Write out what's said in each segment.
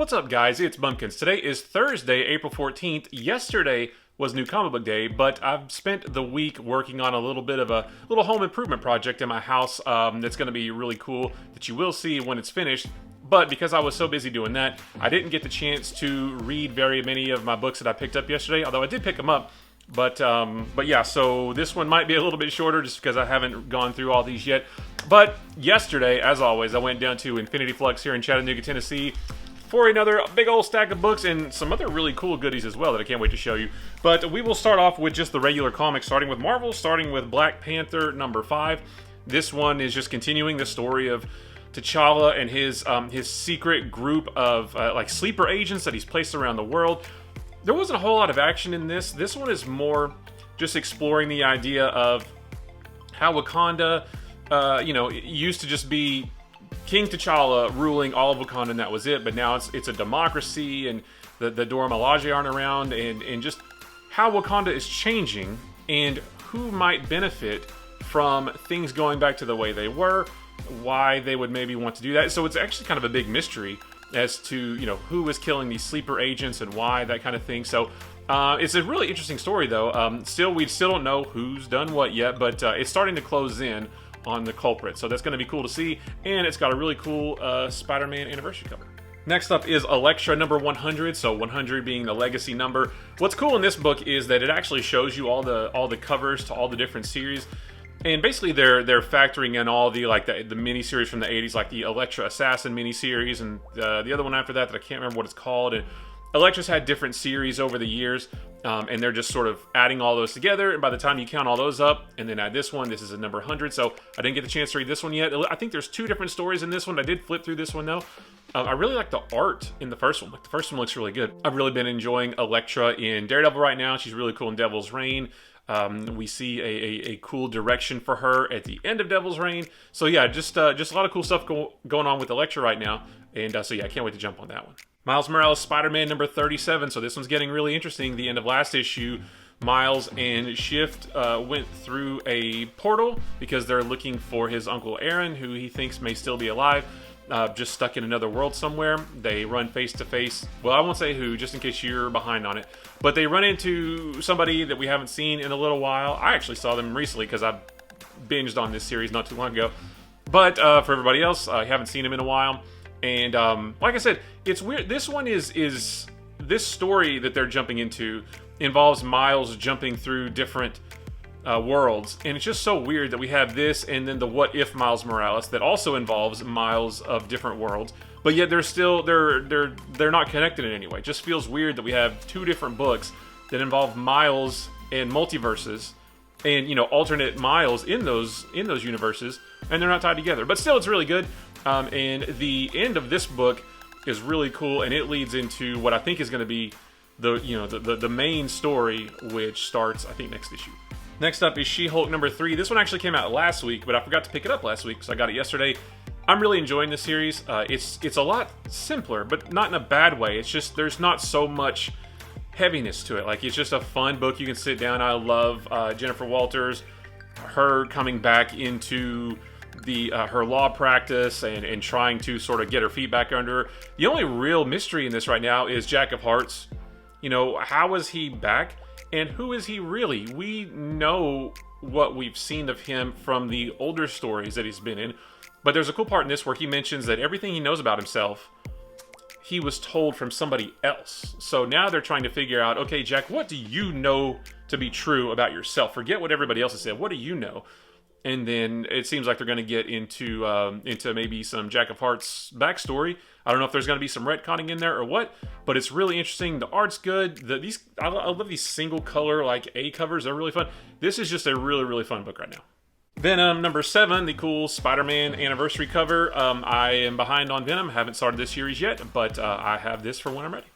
What's up, guys? It's Bumpkins. Today is Thursday, April 14th. Yesterday was New Comic Book Day, but I've spent the week working on a little bit of a little home improvement project in my house that's going to be really cool that you will see when it's finished. But because I was so busy doing that, I didn't get the chance to read very many of my books that I picked up yesterday, although I did pick them up. But yeah, so this one might be a little bit shorter just because I haven't gone through all these yet. But yesterday, as always, I went down to Infinity Flux here in Chattanooga, Tennessee, for another big old stack of books and some other really cool goodies as well that I can't wait to show you. But we will start off with just the regular comics, starting with Marvel, starting with Black Panther number 5. This one is just continuing the story of T'Challa and his secret group of like sleeper agents that he's placed around the world. There wasn't a whole lot of action in this. This one is more just exploring the idea of how Wakanda, it used to just be King T'Challa ruling all of Wakanda, and that was it. But now it's a democracy, and the Dora Milaje aren't around, and just how Wakanda is changing, and who might benefit from things going back to the way they were, why they would maybe want to do that. So it's actually kind of a big mystery as to who is killing these sleeper agents and why, that kind of thing. So it's a really interesting story, though. We still don't know who's done what yet, but it's starting to close in on the culprit, so that's going to be cool to see, and it's got a really cool Spider-Man anniversary cover. Next up is Elektra number 100, so 100 being the legacy number. What's cool in this book is that it actually shows you all the covers to all the different series, and basically they're factoring in all the the mini-series from the 80s, like the Elektra Assassin mini-series, and the other one after that I can't remember what it's called. And Elektra's had different series over the years, and they're just sort of adding all those together, and by the time you count all those up and then add this one, this is a number 100, so I didn't get the chance to read this one yet. I think there's two different stories in this one. I did flip through this one, though. I really like the art in the first one. The first one looks really good. I've really been enjoying Elektra in Daredevil right now. She's really cool in Devil's Reign. We see a cool direction for her at the end of Devil's Reign. So yeah, just a lot of cool stuff going on with Elektra right now, and so yeah, I can't wait to jump on that one. Miles Morales Spider-Man number 37, so this one's getting really interesting. The end of last issue, Miles and Shift went through a portal because they're looking for his Uncle Aaron, who he thinks may still be alive, just stuck in another world somewhere. They run face to face. Well, I won't say who, just in case you're behind on it. But they run into somebody that we haven't seen in a little while. I actually saw them recently because I binged on this series not too long ago. But for everybody else, I haven't seen him in a while. And like I said, it's weird. This one is this story that they're jumping into involves Miles jumping through different worlds, and it's just so weird that we have this and then the What If Miles Morales that also involves Miles of different worlds, but yet they're not connected in any way. It just feels weird that we have two different books that involve Miles and multiverses and alternate Miles in those universes, and they're not tied together. But still, it's really good. And the end of this book is really cool, and it leads into what I think is going to be the main story, which starts, I think, next issue. Next up is She-Hulk number 3. This one actually came out last week, but I forgot to pick it up last week, so I got it yesterday. I'm really enjoying this series. It's a lot simpler, but not in a bad way. It's just there's not so much heaviness to it. Like, it's just a fun book. You can sit down. I love Jennifer Walters, her coming back into her law practice and trying to sort of get her feet back under her. The only real mystery in this right now is Jack of Hearts. How is he back, and who is he really? We know what we've seen of him from the older stories that he's been in, but there's a cool part in this where he mentions that everything he knows about himself, he was told from somebody else. So now they're trying to figure out, okay, Jack, what do you know to be true about yourself? Forget what everybody else has said. What do you know? And then it seems like they're going to get into maybe some Jack of Hearts backstory. I don't know if there's going to be some retconning in there or what, but it's really interesting. The art's good. I love these single color A covers. They're really fun. This is just a really, really fun book right now. Venom number 7, the cool Spider-Man anniversary cover. I am behind on Venom. Haven't started this series yet, but I have this for when I'm ready.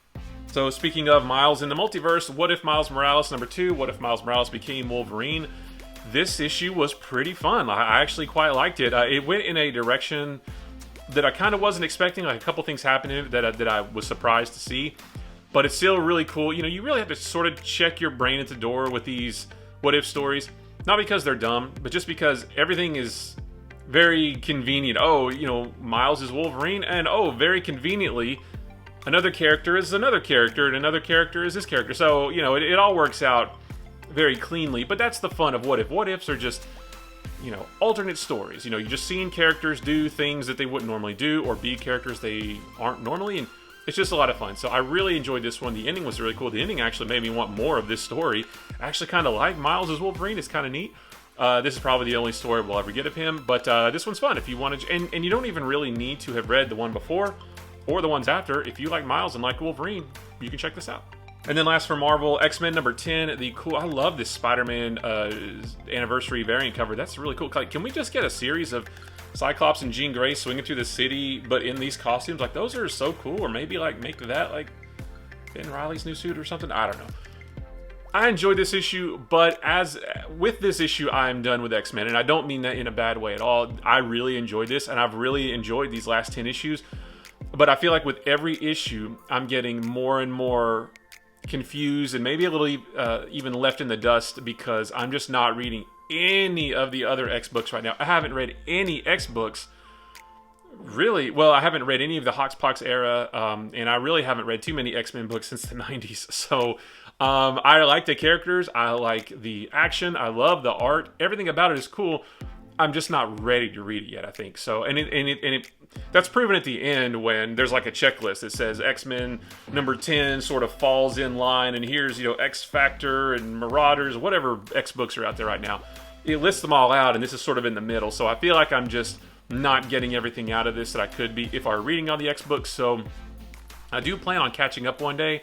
So speaking of Miles in the multiverse, What If Miles Morales number 2? What If Miles Morales became Wolverine? This issue was pretty fun. I actually quite liked it. It went in a direction that I kind of wasn't expecting. Like, a couple things happened that I was surprised to see. But it's still really cool. You really have to sort of check your brain at the door with these what-if stories. Not because they're dumb, but just because everything is very convenient. Oh, Miles is Wolverine, and very conveniently, another character is another character, and another character is this character. So, you know, it all works out very cleanly, but that's the fun of What If. What Ifs are just, you know, alternate stories. You know, you're just seeing characters do things that they wouldn't normally do, or be characters they aren't normally, and it's just a lot of fun. So I really enjoyed this one. The ending was really cool. The ending actually made me want more of this story. I actually kind of like Miles as Wolverine. It's kind of neat. This is probably the only story we'll ever get of him, but this one's fun if you want to, and you don't even really need to have read the one before or the ones after. If you like Miles and like Wolverine, you can check this out. And then last for Marvel, X-Men number 10, the cool, I love this Spider-Man anniversary variant cover. That's really cool. Like, can we just get a series of Cyclops and Jean Grey swinging through the city, but in these costumes? Like, those are so cool. Or maybe, like, make that, like, Ben Reilly's new suit or something. I don't know. I enjoyed this issue, but as with this issue, I'm done with X-Men. And I don't mean that in a bad way at all. I really enjoyed this, and I've really enjoyed these last 10 issues. But I feel like with every issue, I'm getting more and more confused and maybe a little even left in the dust because I'm just not reading any of the other X books right now. I haven't read any X books really. Well, I haven't read any of the Hoxpox era, and I really haven't read too many X-Men books since the 90s. So I like the characters, I like the action, I love the art, everything about it is cool. I'm just not ready to read it yet, I think. So, and that's proven at the end when there's like a checklist that says X-Men number 10 sort of falls in line, and here's, you know, X Factor and Marauders, whatever X books are out there right now. It lists them all out, and this is sort of in the middle. So I feel like I'm just not getting everything out of this that I could be if I were reading all the X books. So I do plan on catching up one day.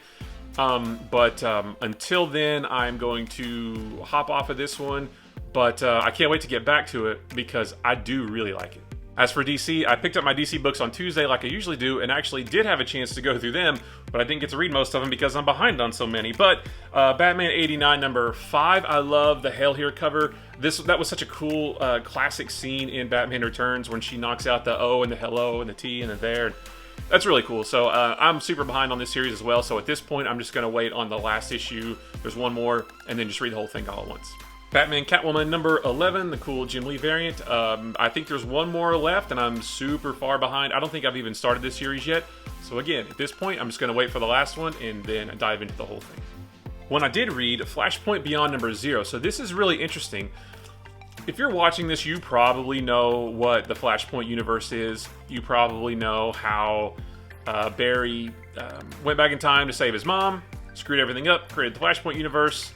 But until then, I'm going to hop off of this one. But I can't wait to get back to it because I do really like it. As for DC, I picked up my DC books on Tuesday like I usually do, and actually did have a chance to go through them, but I didn't get to read most of them because I'm behind on so many. But Batman 89 number 5, I love the Hail Here cover. That was such a cool classic scene in Batman Returns when she knocks out the O and the hello and the T and the there. That's really cool. So I'm super behind on this series as well. So at this point, I'm just going to wait on the last issue. There's one more, and then just read the whole thing all at once. Batman Catwoman number 11, the cool Jim Lee variant. I think there's one more left, and I'm super far behind. I don't think I've even started this series yet. So again, at this point, I'm just going to wait for the last one and then dive into the whole thing. When I did read Flashpoint Beyond number 0, so this is really interesting. If you're watching this, you probably know what the Flashpoint universe is. You probably know how Barry went back in time to save his mom, screwed everything up, created the Flashpoint universe.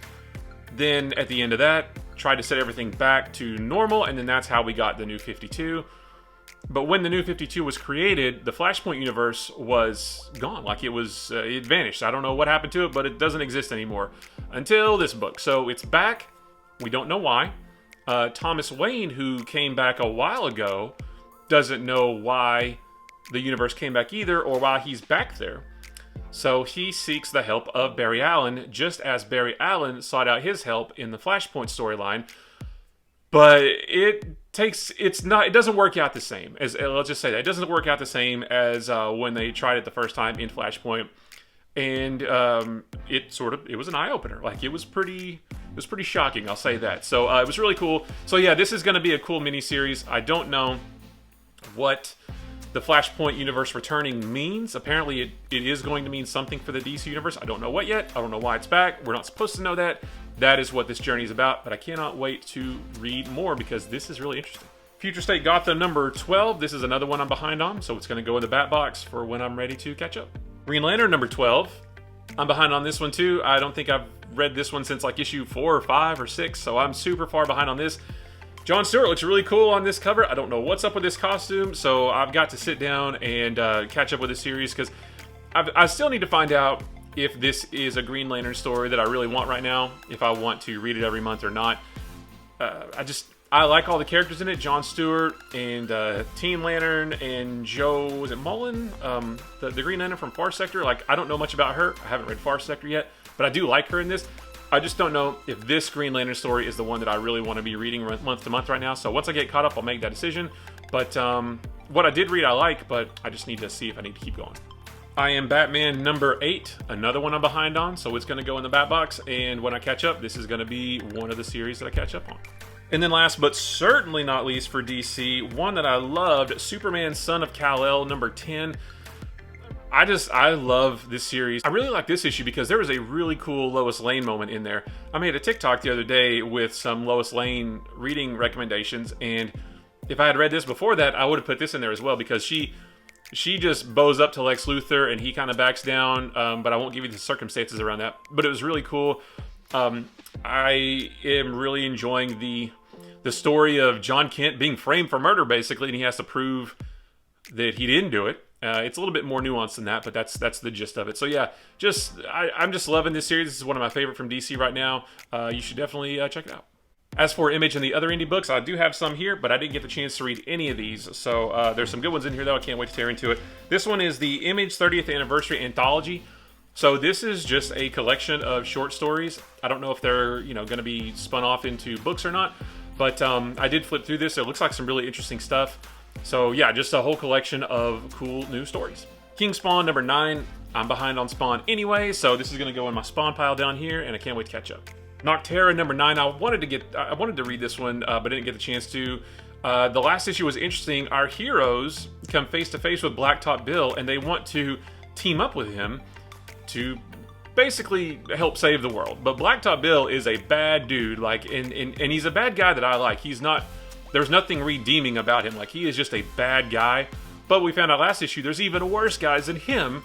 Then at the end of that, tried to set everything back to normal, and then that's how we got the New 52. But when the New 52 was created, the Flashpoint universe was gone. Like it vanished. I don't know what happened to it, but it doesn't exist anymore until this book. So it's back. We don't know why. Thomas Wayne, who came back a while ago, doesn't know why the universe came back either, or why he's back there. So he seeks the help of Barry Allen, just as Barry Allen sought out his help in the Flashpoint storyline. But it doesn't work out the same as, let's just say that, it doesn't work out the same as when they tried it the first time in Flashpoint. And it was an eye-opener. Like, it was pretty shocking, I'll say that. So it was really cool. So yeah, this is going to be a cool mini-series. I don't know what the Flashpoint universe returning means. Apparently it is going to mean something for the DC universe. I don't know what yet. I don't know why it's back. We're not supposed to know that. That is what this journey is about, but I cannot wait to read more because this is really interesting. Future State Gotham number 12. This is another one I'm behind on, so it's going to go in the bat box for when I'm ready to catch up. Green Lantern number 12. I'm behind on this one too. I don't think I've read this one since like issue 4 or 5 or 6, so I'm super far behind on this. John Stewart looks really cool on this cover. I don't know what's up with this costume, so I've got to sit down and catch up with the series because I still need to find out if this is a Green Lantern story that I really want right now, if I want to read it every month or not. I like all the characters in it. John Stewart and Teen Lantern and Joe, was it Mullen? The Green Lantern from Far Sector. Like, I don't know much about her. I haven't read Far Sector yet, but I do like her in this. I just don't know if this Green Lantern story is the one that I really want to be reading month to month right now. So once I get caught up, I'll make that decision. But what I did read, I like, but I just need to see if I need to keep going. I Am Batman number 8, another one I'm behind on, so it's going to go in the bat box. And when I catch up, this is going to be one of the series that I catch up on. And then last but certainly not least for DC, one that I loved, Superman Son of Kal-El number 10. I love this series. I really like this issue because there was a really cool Lois Lane moment in there. I made a TikTok the other day with some Lois Lane reading recommendations, and if I had read this before that, I would have put this in there as well, because she just bows up to Lex Luthor and he kind of backs down, but I won't give you the circumstances around that. But it was really cool. I am really enjoying the story of John Kent being framed for murder, basically, and he has to prove that he didn't do it. It's a little bit more nuanced than that, but that's the gist of it. So yeah, I'm just loving this series. This is one of my favorite from DC right now. You should definitely check it out. As for Image and the other indie books, I do have some here, but I didn't get the chance to read any of these. So there's some good ones in here, though. I can't wait to tear into it. This one is the Image 30th Anniversary Anthology. So this is just a collection of short stories. I don't know if they're going to be spun off into books or not, but I did flip through this. It looks like some really interesting stuff. So yeah, just a whole collection of cool new stories. King Spawn number 9. I'm behind on Spawn anyway, so this is going to go in my Spawn pile down here, and I can't wait to catch up. Nocterra number 9. I wanted to read this one, but didn't get the chance to. The last issue was interesting. Our heroes come face to face with Blacktop Bill, and they want to team up with him to basically help save the world. But Blacktop Bill is a bad dude, and he's a bad guy that I like. There's nothing redeeming about him. Like, he is just a bad guy. But we found out last issue there's even worse guys than him,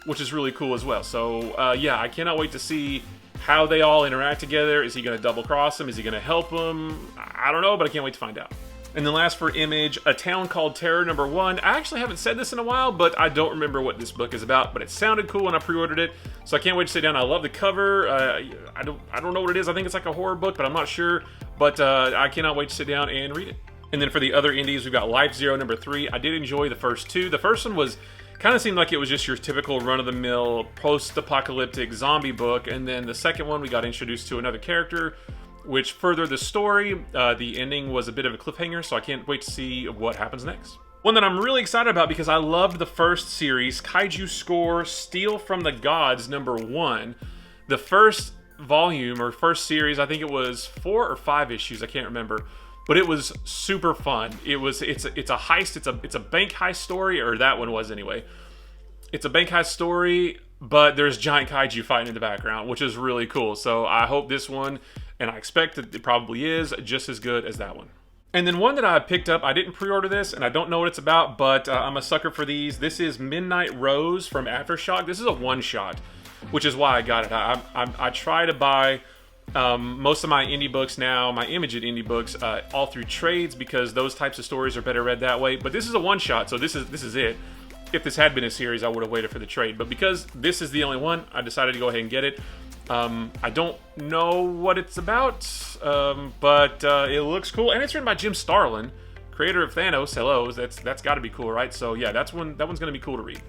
which is really cool as well. So yeah, I cannot wait to see how they all interact together. Is he going to double cross him? Is he going to help him? I don't know, but I can't wait to find out. And then last for Image, A Town Called Terror number 1. I actually haven't said this in a while, but I don't remember what this book is about, but it sounded cool when I pre-ordered it, so I can't wait to sit down. I love the cover. I don't know what it is. I think it's like a horror book, but I'm not sure. But I cannot wait to sit down and read it. And then for the other indies, we've got Life Zero number 3. I did enjoy the first 2. The first one kind of seemed like it was just your typical run-of-the-mill post-apocalyptic zombie book, and then the second one we got introduced to another character, which furthered the story. The ending was a bit of a cliffhanger, so I can't wait to see what happens next. One that I'm really excited about because I loved the first series, Kaiju Score Steal from the Gods number 1. The first volume, or first series, I think it was 4 or 5 issues, I can't remember, but it was super fun. It's a heist, it's a bank heist story, or that one was anyway. It's a bank heist story, but there's giant kaiju fighting in the background, which is really cool. So I hope this one, and I expect that it probably is, just as good as that one. And then one that I picked up, I didn't pre-order this, and I don't know what it's about, but I'm a sucker for these. This is Midnight Rose from Aftershock. This is a one-shot, which is why I got it. I try to buy most of my indie books now, my Image indie books, all through trades, because those types of stories are better read that way. But this is a one-shot, so this is it. If this had been a series, I would have waited for the trade. But because this is the only one, I decided to go ahead and get it. I don't know what it's about, but it looks cool, and it's written by Jim Starlin, creator of Thanos. Hello, that's got to be cool, right? So yeah, that one's going to be cool to read.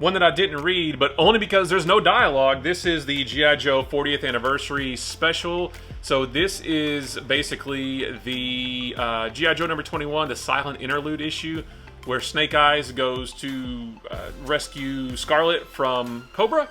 One that I didn't read, but only because there's no dialogue. This is the G.I. Joe 40th Anniversary Special. So this is basically the G.I. Joe number 21, the silent interlude issue, where Snake Eyes goes to rescue Scarlet from Cobra.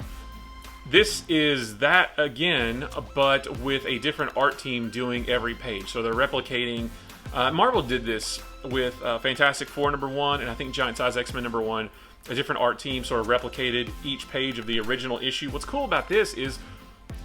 This is that again, but with a different art team doing every page. So they're replicating. Marvel did this with Fantastic Four number 1, and I think Giant Size X-Men number 1. A different art team sort of replicated each page of the original issue. What's cool about this is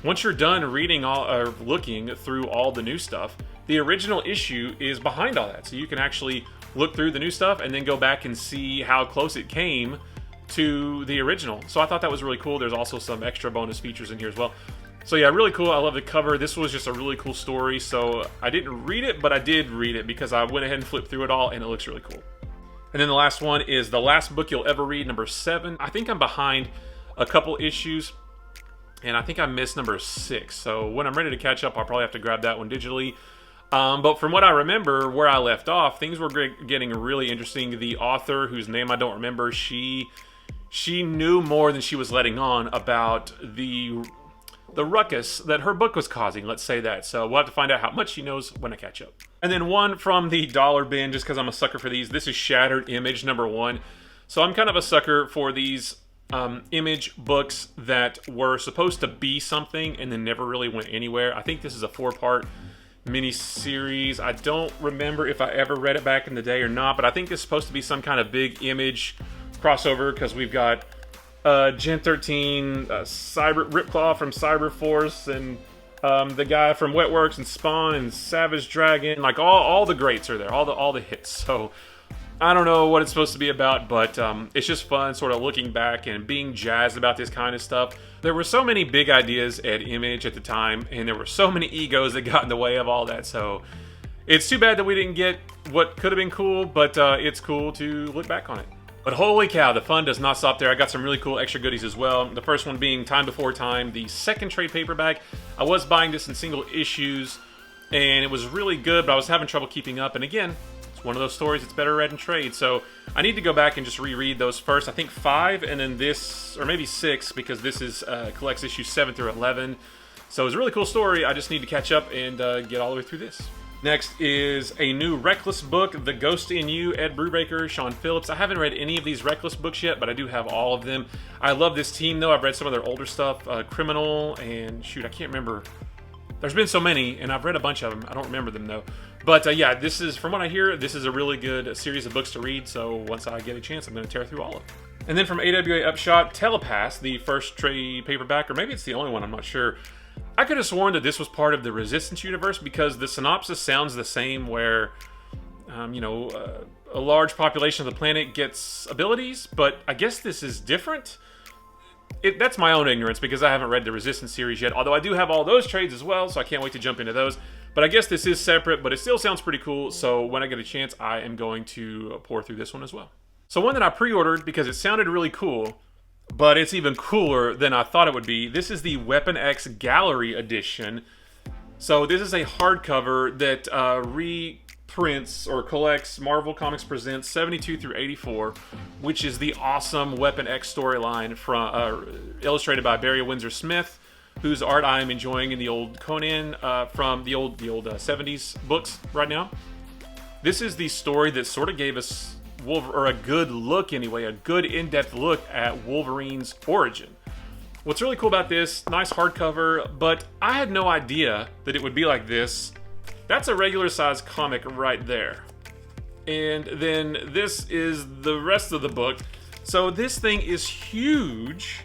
once you're done reading or looking through all the new stuff, the original issue is behind all that. So you can actually look through the new stuff and then go back and see how close it came to the original. So I thought that was really cool. There's also some extra bonus features in here as well. So yeah, really cool. I love the cover. This was just a really cool story. So I didn't read it, but I did read it because I went ahead and flipped through it all, and it looks really cool. And then the last one is The Last Book You'll Ever Read, number 7. I think I'm behind a couple issues, and I think I missed number 6. So when I'm ready to catch up, I'll probably have to grab that one digitally. But from what I remember, where I left off, things were getting really interesting. The author, whose name I don't remember, she knew more than she was letting on about the ruckus that her book was causing, let's say that. So we'll have to find out how much she knows when I catch up. And then one from the dollar bin, just because I'm a sucker for these. This is Shattered Image number 1. So I'm kind of a sucker for these Image books that were supposed to be something and then never really went anywhere. I think this is a 4-part mini-series. I don't remember if I ever read it back in the day or not, but I think it's supposed to be some kind of big Image crossover, because we've got Gen 13, Ripclaw from Cyberforce, and the guy from Wetworks and Spawn and Savage Dragon. Like all the greats are there, all the hits. So I don't know what it's supposed to be about, but it's just fun sort of looking back and being jazzed about this kind of stuff. There were so many big ideas at Image at the time, and there were so many egos that got in the way of all that, so it's too bad that we didn't get what could have been cool, but it's cool to look back on it. But holy cow, the fun does not stop there. I got some really cool extra goodies as well. The first one being Time Before Time, the second trade paperback. I was buying this in single issues, and it was really good, but I was having trouble keeping up, and again, it's one of those stories that's better read in trade, so I need to go back and just reread those first. I think 5, and then this, or maybe 6, because this is collects issues 7 through 11. So it's a really cool story. I just need to catch up and get all the way through this. Next is a new Reckless book, The Ghost in You, Ed Brubaker, Sean Phillips. I haven't read any of these Reckless books yet, but I do have all of them. I love this team, though. I've read some of their older stuff, Criminal, and shoot, I can't remember. There's been so many, and I've read a bunch of them. I don't remember them, though. But yeah, this is, from what I hear, this is a really good series of books to read, so once I get a chance, I'm going to tear through all of them. And then from AWA Upshot, Telepass, the first trade paperback, or maybe it's the only one, I'm not sure. I could have sworn that this was part of the Resistance universe because the synopsis sounds the same where, a large population of the planet gets abilities, but I guess this is different. That's my own ignorance because I haven't read the Resistance series yet, although I do have all those trades as well, so I can't wait to jump into those. But I guess this is separate, but it still sounds pretty cool, so when I get a chance, I am going to pour through this one as well. So one that I pre-ordered because it sounded really cool, but it's even cooler than I thought it would be. This is the Weapon X Gallery Edition. So this is a hardcover that reprints or collects Marvel Comics Presents 72 through 84, which is the awesome Weapon X storyline from illustrated by Barry Windsor Smith, whose art I am enjoying in the old Conan from the old 70s books right now. This is the story that sort of gave us a good look anyway, a good in-depth look at Wolverine's origin. What's really cool about this, nice hardcover, but I had no idea that it would be like this. That's a regular size comic right there. And then this is the rest of the book. So this thing is huge.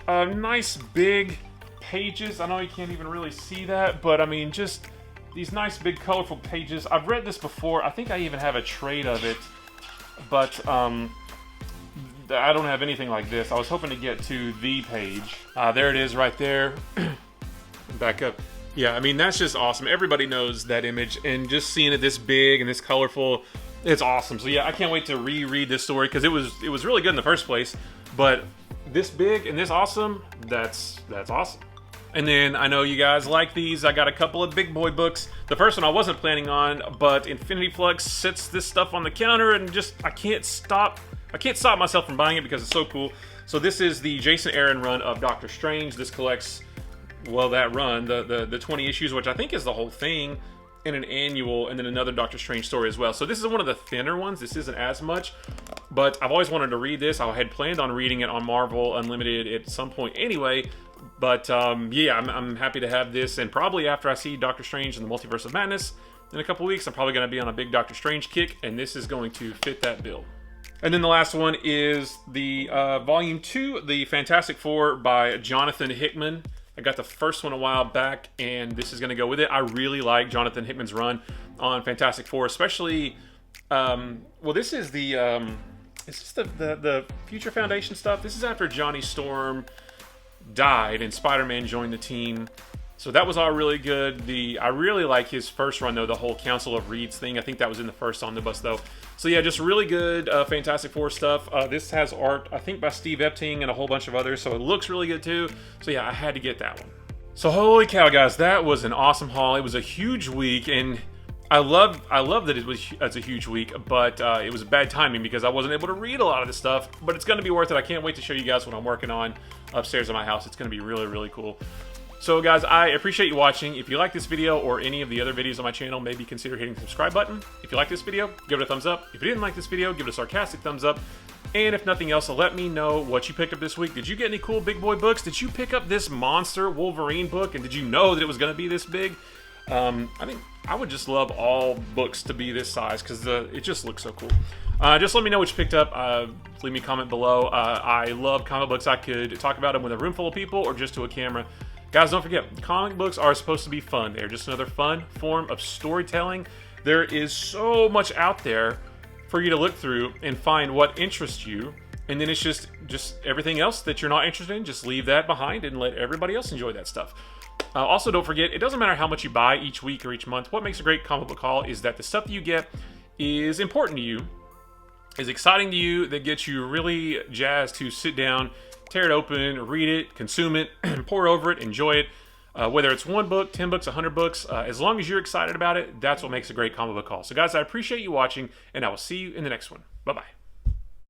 Nice big pages. I know you can't even really see that, but I mean, just these nice big colorful pages. I've read this before. I think I even have a trade of it, but I don't have anything like this. I was hoping to get to the page. There it is right there. Back up. Yeah, I mean, that's just awesome. Everybody knows that image, and just seeing it this big and this colorful, it's awesome. So yeah, I can't wait to reread this story because it was really good in the first place, but this big and this awesome, that's awesome. And then I know you guys like these. I got a couple of big boy books. The first one I wasn't planning on, but Infinity Flux sits this stuff on the counter and just I can't stop myself from buying it because it's so cool. So this is the Jason Aaron run of Doctor Strange. This collects, well, that run, the 20 issues, which I think is the whole thing, in an annual, and then another Doctor Strange story as well. So this is one of the thinner ones. This isn't as much, but I've always wanted to read this. I had planned on reading it on Marvel Unlimited at some point anyway. But yeah, I'm happy to have this, and probably after I see Doctor Strange and the Multiverse of Madness in a couple weeks, I'm probably going to be on a big Doctor Strange kick, and this is going to fit that bill. And then the last one is the Volume 2, the Fantastic Four by Jonathan Hickman. I got the first one a while back, and this is going to go with it. I really like Jonathan Hickman's run on Fantastic Four, especially, well, this is the, it's just the Future Foundation stuff. This is after Johnny Storm died and Spider-Man joined the team. So that was all really good. I really like his first run, though, the whole Council of Reeds thing. I think that was in the first omnibus, though. So yeah, just really good Fantastic Four stuff. This has art, I think, by Steve Epting and a whole bunch of others, so it looks really good, too. So yeah, I had to get that one. So holy cow, guys, that was an awesome haul. It was a huge week, and I love that it's a huge week, but it was bad timing because I wasn't able to read a lot of this stuff, but it's going to be worth it. I can't wait to show you guys what I'm working on upstairs in my house. It's going to be really, really cool. So guys, I appreciate you watching. If you like this video or any of the other videos on my channel, maybe consider hitting the subscribe button. If you like this video, give it a thumbs up. If you didn't like this video, give it a sarcastic thumbs up. And if nothing else, let me know what you picked up this week. Did you get any cool big boy books? Did you pick up this monster Wolverine book? And did you know that it was going to be this big? I think I would just love all books to be this size because it just looks so cool. Just let me know what you picked up. Leave me a comment below. I love comic books. I could talk about them with a room full of people or just to a camera. Guys, don't forget, comic books are supposed to be fun. They're just another fun form of storytelling. There is so much out there for you to look through and find what interests you. And then it's just everything else that you're not interested in, just leave that behind and let everybody else enjoy that stuff. Also, don't forget, it doesn't matter how much you buy each week or each month. What makes a great comic book haul is that the stuff that you get is important to you, is exciting to you, that gets you really jazzed to sit down, tear it open, read it, consume it, pour over it, enjoy it. Whether it's 1 book, 10 books, 100 books, as long as you're excited about it, that's what makes a great comic book haul. So guys, I appreciate you watching, and I will see you in the next one. Bye-bye.